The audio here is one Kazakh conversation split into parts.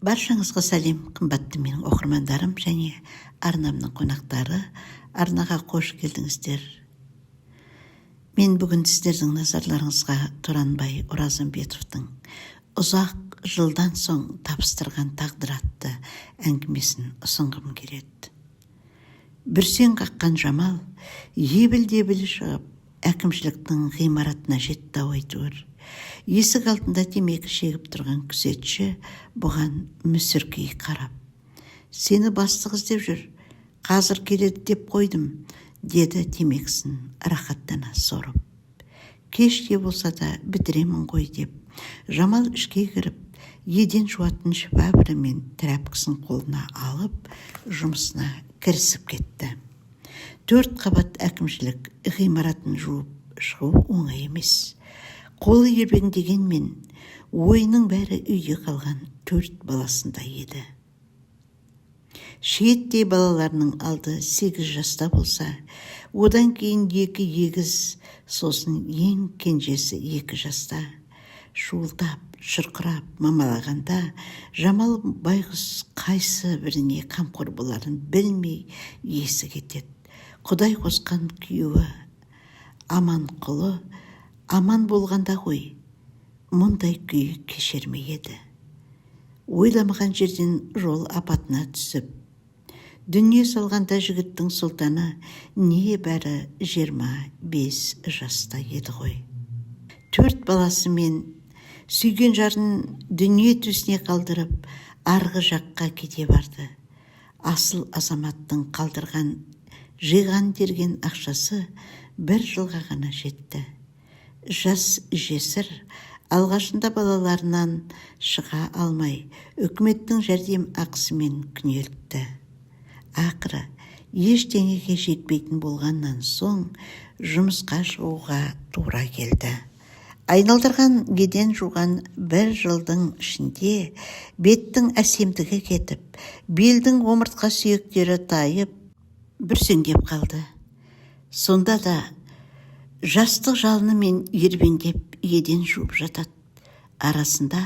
Баршаңызға сәлем, қымбатты менің оқырмандарым және арнамның қонақтары, арнаға қош келдіңіздер. Мен бүгін сіздердің назарларыңызға Тұранбай Оразымбетовтың ұзақ жылдан соң табыстырған тағдыр атты әңгімесін ұсынғым келеді. Бүрсең қаққан Жамал ебіл-дебіл шығып, әкімшіліктің ғимаратына жетті әйтеуір. Есік алдында темекі шегіп тұрған күзетші бұған мүсіркей қарап: "Сені бастық іздеп жүр, қазір келеді деп қойдым", деді темекісін рахаттана сорып. "Кеш те болса да бітіремін ғой", деп Жамал ішке кіріп, еден жуатын швабры мен трәпкісін қолына алып, жұмысына кірісіп кетті. 4 қабат әкімшілік ғимаратын жуып шығу оңай емес. Қолы ербеңдегенмен, ойының бәрі үйде қалған 4 баласында еді. Шиеттей балаларының алды 8 жаста болса, одан кейін 2 егіз, сосын ең кенжесі 2 жаста. Шуылдап, шырқырап, мамалағанда Жамал байғұс қайсы біріне қамқор боларын білмей есі кетеді. Құдай қосқан күйеуі Аманқұлы аман болғанда ғой, мұндай күй кешермейді. Ойламаған жерден жол апатына түсіп, дүние салғанда жігіттің сұлтаны небәрі 25 жаста еді ғой. 4 баласы мен сүйген жарын дүние төсіне қалдырып, арғы жаққа кете барды. Асыл азаматтың қалдырған, жиған терген ақшасы 1 жылға ғана жетті. Жас жесір алғашында балаларынан шыға алмай, үкіметтің жәрдем ақысымен күнелтті. Ақыры ештеңеге жетпейтін болғаннан соң жұмысқа шығуға тура келді. Айналдырған еден жуған 1 жылдың ішінде беттің әсемдігі кетіп, белдің омыртқа сүйектері тайып, бүрсеңдеп қалды. Сонда да жастық жалынымен ербеңдеп еден жуып жатады. Арасында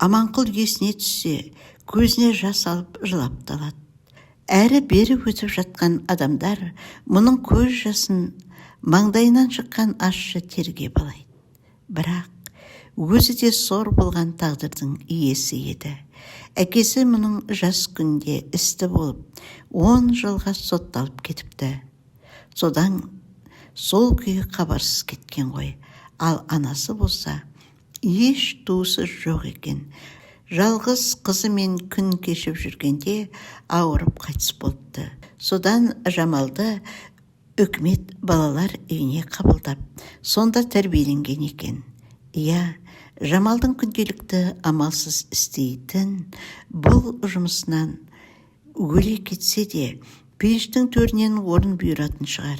Аманқұл есіне түссе, көзіне жас алып жылап талады. Әрі бері өтіп жатқан адамдар мұның көз жасын маңдайынан шыққан ащы терге балайды. Бірақ өзі де сор болған тағдырдың иесі еді. Әкесі мұның жас күнде істі болып, 10 жылға сотталып кетіпті. Содан сол күйі хабарсыз кеткен ғой. Ал анасы болса, еш туысы жоқ екен. Жалғыз қызымен күн кешіп жүргенде ауырып қайтыс болыпты. Содан Жамалды үкімет балалар үйіне қабылдап, сонда тәрбиеленген екен. Жамалдың күнделікті амалсыз істейтін бұл жұмысынан өле кетсе де, пештің төрінен орын бұйыратын шығар.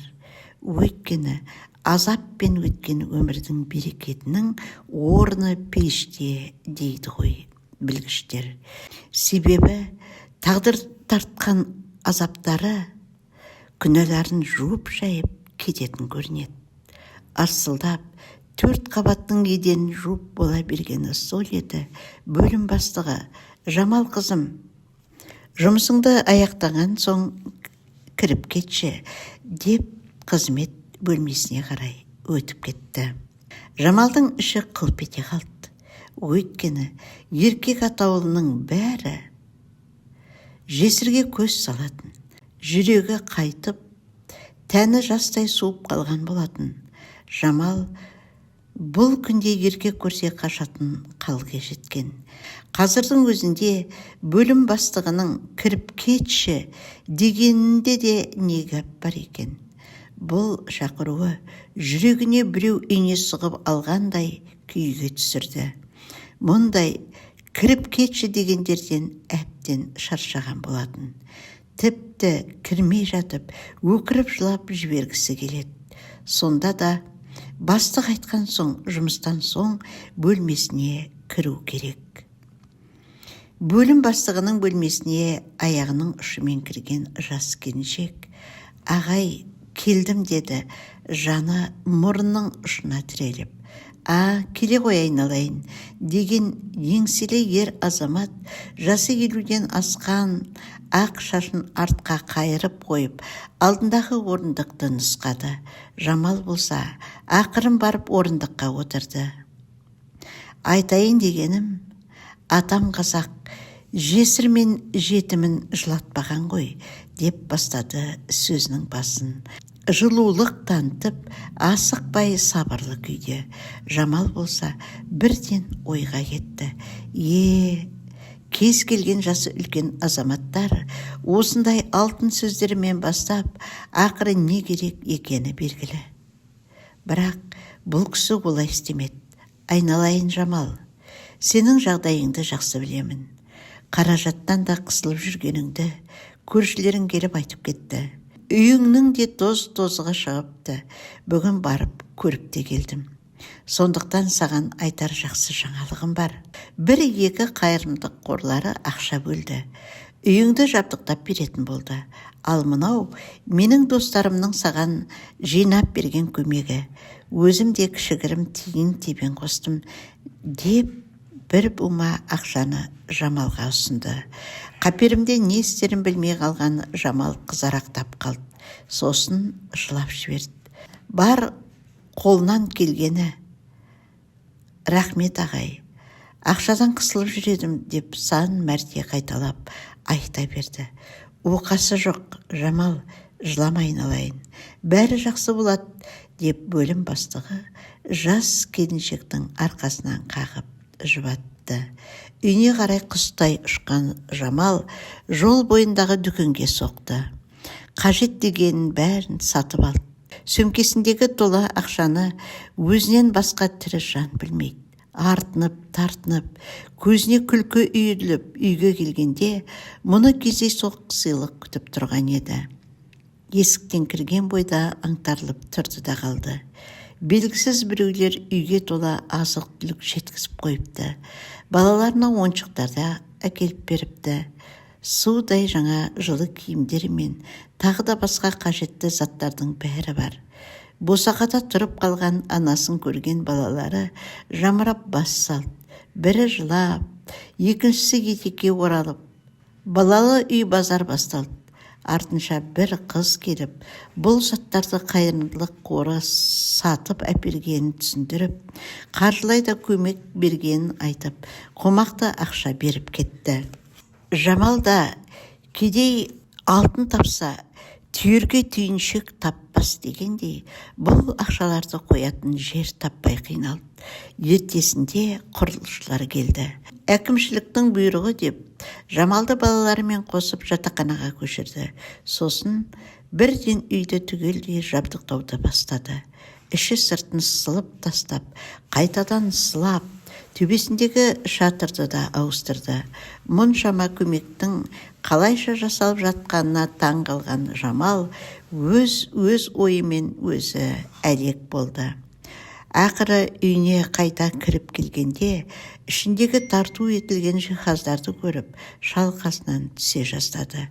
Өйткені азаппен өткен өмірдің берекетінің орны пеште, дейді ғой білгіштер. Себебі тағдыр тартқан азаптары күнәларын жуып шайып кететін көрінеді. Арсылдап 4 қабаттың еденін жуып бола бергені сол еді. Бөлім бастығы: "Жамал қызым, жұмысыңды аяқтаған соң кіріп кетші", деп қызмет бөлмесіне қарай өтіп кетті. Жамалдың іші қылп ете қалды. Өйткені еркек атаулының бәрі жесірге көз салатын, жүрегі қайтып, тәні жастай суып қалған болатын. Жамал бұл күнде еркек көрсе қашатын қалға жеткен. Қазірдің өзінде бөлім бастығының "кіріп кетші" дегенінде де не гәп бар екен. Бұл шақыруы жүрегіне біреу ине сұғып алғандай күйге түсірді. Мұндай "кіріп кетші" дегендерден әбден шаршаған болатын. Тіпті кірмей жатып, өкіріп жылап жібергісі келеді. Сонда да бастық айтқан соң, жұмыстан соң бөлмесіне кіру керек. Бөлім бастығының бөлмесіне аяғының ұшымен кірген жас келіншек: "Ағай, келдім", деді, жаны мұрнының ұшына тіреліп. келе ғой айналайын деген еңселі ер азамат жасы 50-ден асқан ақ шашын артқа қайырып қойып, алдындағы орындықты нұсқады. Жамал болса, ақырын барып орындыққа отырды. Айтайын дегенім, атам қазақ жесір мен жетімін жылатпаған ғой, деп бастады сөзінің басын. Жылулық танытып, асықпай сабырлы күйде. Жамал болса, бірден ойға кетті. Кез келген жасы үлкен азаматтар осындай алтын сөздерімен бастап, ақыры не керек екені белгілі. Бірақ бұл кісі олай істемеді. Айналайын Жамал, сенің жағдайыңды жақсы білемін. Қаражаттан да қысылып жүргеніңді көршілерің келіп айтып кетті. Үйіңнің де тоз-тозығы шығыпты. Бүгін барып көріп те келдім. Сондықтан саған айтар жақсы жаңалығым бар. 1-2 қайырымдық қорлары ақша бөлді. Үйіңді жабдықтап беретін болды. Ал мынау менің достарымның саған жинап берген көмегі. Өзім де кішігірім тиын-тебен қостым деп бір бума ақшаны Жамалға ұсынды. Қаперімде не істерін білмей қалған Жамал қызарақтап қалды. Сосын жылап жіберді. Бар қолынан келгені. Рахмет ағай. Ақшадан қысылып жүредім деп сан мәрте қайталап айта берді. Оқасы жоқ, Жамал, жылама айналайын. Бәрі жақсы болады деп бөлім бастығы жас келіншектің арқасынан қағып жұбатты. Үйіне қарай құстай ұшқан Жамал жол бойындағы дүкенге соқты. Қажет дегенін бәрін сатып алды. Сөмкесіндегі тола ақшаны өзінен басқа тірі жан білмейді. Артынып, тартынып, көзіне күлкі үйіріліп, үйге келгенде мұны кездейсоқ сыйлық күтіп тұрған еді. Есіктен кірген бойда аңтарылып тұрды да қалды. Белгісіз біреулер үйге тола азық-түлік жеткізіп қойыпты. Балаларына ойыншықтарды әкеліп беріпті. Судай жаңа жылы киімдері мен тағы да басқа қажетті заттардың бәрі бар. Босағада тұрып қалған анасын көрген балалары жамырап бас салды. Бірі жылап, екіншісі етекке оралып. Балалы үй базар басталды. Артынша бір қыз келіп, бұл заттарды қайырымдылық қоры сатып әпергенін түсіндіріп, қаржылай да көмек бергенін айтып, қомақты ақша беріп кетті. Жамал да кедей алтын тапса, түйірге түйіншек таппас дегендей, бұл ақшаларды қоятын жер таппай қиналды. Ертесінде құрылысшылар келді. Әкімшіліктің бұйрығы деп, Жамалды балаларымен қосып жатақханаға көшірді. Сосын бірден үйді түгелдей жабдықтауды бастады. Іші сыртын сылып тастап, қайтадан сылап, төбесіндегі шатырды да ауыстырды. Мұншама көмектің қалайша жасалып жатқанына таң қалған Жамал өз ойымен өзі әлек болды. Ақыры үйіне қайта кіріп келгенде, ішіндегі тарту етілген жиһаздарды көріп, шалқасынан түсе жаздады.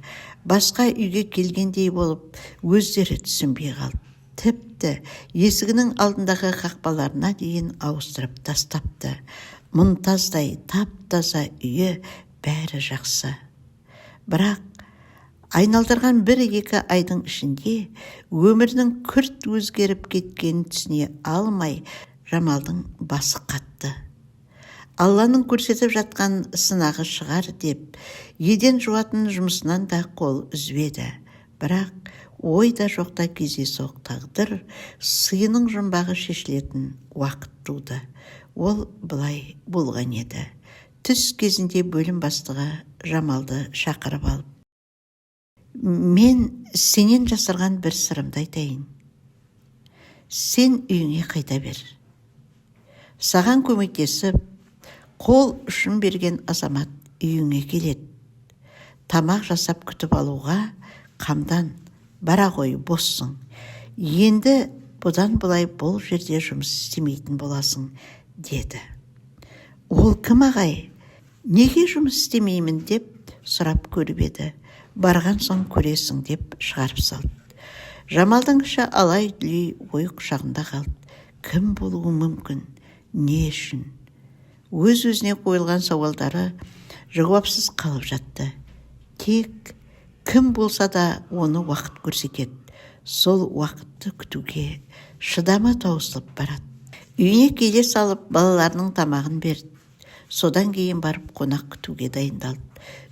Басқа үйге келгендей болып, өздері түсінбей қалды. Тіпті есігінің алдындағы қақпаларына дейін ауыстырып тастапты. Мұнтаздай тап-таза үйі бәрі жақсы. Бірақ айналдырған 1-2 айдың ішінде өмірінің күрт өзгеріп кеткенін түсіне алмай Жамалдың басы қатты. Алланың көрсетіп жатқан сынағы шығар деп, еден жуатын жұмысынан да қол үзбеді. Бірақ ойда жоқта кездейсоқ тағдыр сыйының жұмбағы шешілетін уақыт туды. Ол былай болған еді. Түс кезінде бөлім бастығы Жамалды шақырып алып, мен сенен жасырған бір сырымды айтайын. Сен үйіңе қайта бер. Саған көмектесіп, қол ұшын берген азамат үйіңе келеді. Тамақ жасап күтіп алуға қамдан, бара ғой, боссың. Енді бұдан былай бұл жерде жұмыс істемейтін боласың, деді. Ол кім ағай? Неге жұмыс істемеймін деп сұрап көріп еді. Барған соң көресің деп шығарып салды. Жамалдың іші алай-дүлей ой құшағында қалды. Кім болуы мүмкін? не үшін? Өз-өзіне қойылған сауалдары жауапсыз қалып жатты. Тек кім болса да оны уақыт көрсетеді. Сол уақытты күтуге шыдамы таусылып барады. Үйіне келе салып балаларының тамағын берді. Содан кейін барып қонақ күтуге дайындалды.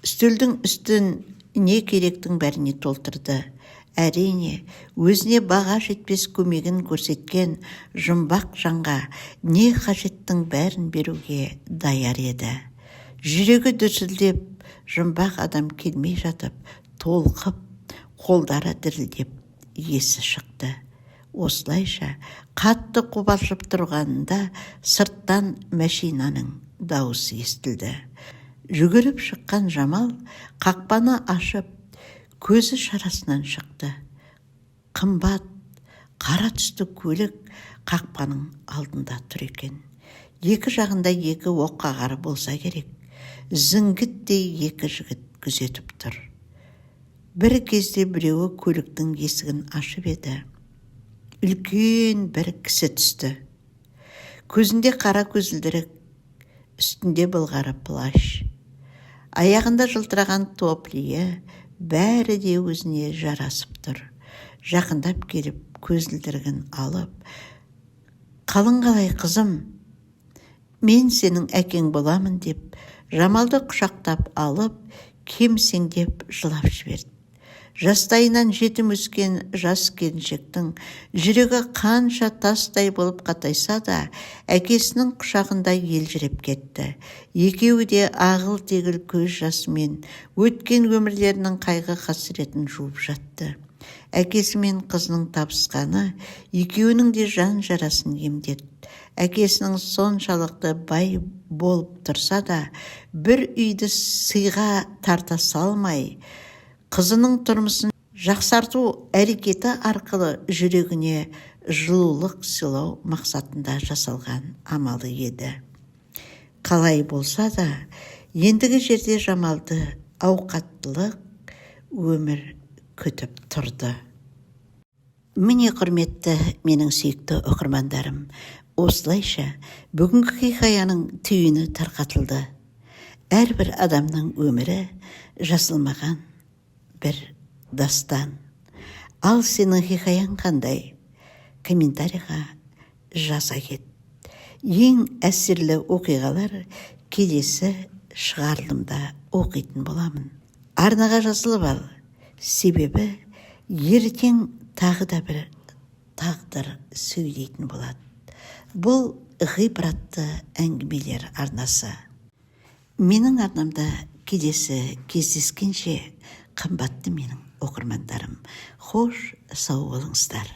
Үстелдің үстін не керектің бәріне толтырды. Әрине, өзіне баға жетпес көмегін көрсеткен жұмбақ жанға не қажеттің бәрін беруге даяр еді. Жүрегі дүрсілдеп, жұмбақ адам келмей жатып, толқып, қолдары дірілдеп, есі шықты. Осылайша қатты қобалжып тұрғанында сырттан машинаның дауысы естілді. Жүгіріп шыққан Жамал қақпаны ашып, көзі шарасынан шықты. Қымбат, қара түсті көлік қақпаның алдында тұр екен. Екі жағында екі оққағары болса керек. Зіңгіттей екі жігіт күзетіп тұр. Бір кезде біреуі көліктің есігін ашып еді. Үлкен бір кісі түсті. Көзінде қара көзілдірік, үстінде былғары плащ. Аяғында жылтыраған топлиі, бәрі де өзіне жарасып тұр. Жақындап келіп, көзілдірігін алып, «Қалың қалай, қызым? Мен сенің әкең боламын» деп, Жамалды құшақтап алып, кемсеңдеп жылап жіберді. Жастайынан жетім өскен жас келіншектің жүрегі қанша тастай болып қатайса да, әкесінің құшағында елжіреп кетті. Екеуі де ағыл-тегіл көз жасымен өткен өмірлерінің қайғы қасіретін жуып жатты. Әкесі мен қызының табысқаны екеуінің де жан жарасын емдеді. Әкесінің соншалықты бай болып тұрса да, бір үйді сыйға тарта салмай, қызының тұрмысын жақсарту әрекеті арқылы жүрегіне жылулық сыйлау мақсатында жасалған амалы еді. Қалай болса да, ендігі жерде Жамалды ауқаттылық өмір күтіп тұрды. Міне, құрметті менің сүйікті оқырмандарым, осылайша бүгінгі хикаяның түйіні тарқатылды. Әрбір адамның өмірі жазылмаған бір дастан. Ал сенің хикаяң қандай? Комментарийға жаза кет. Ең әсерлі оқиғалар келесі шығарылымда оқитын боламын. Арнаға жазылып ал, себебі ертең тағы да бір тағдыр сөйлейтін болады. Бұл ғибратты әңгімелер арнасы. Менің арнамда келесі кездескенше, қымбатты менің оқырмандарым, хош, сау болыңыздар.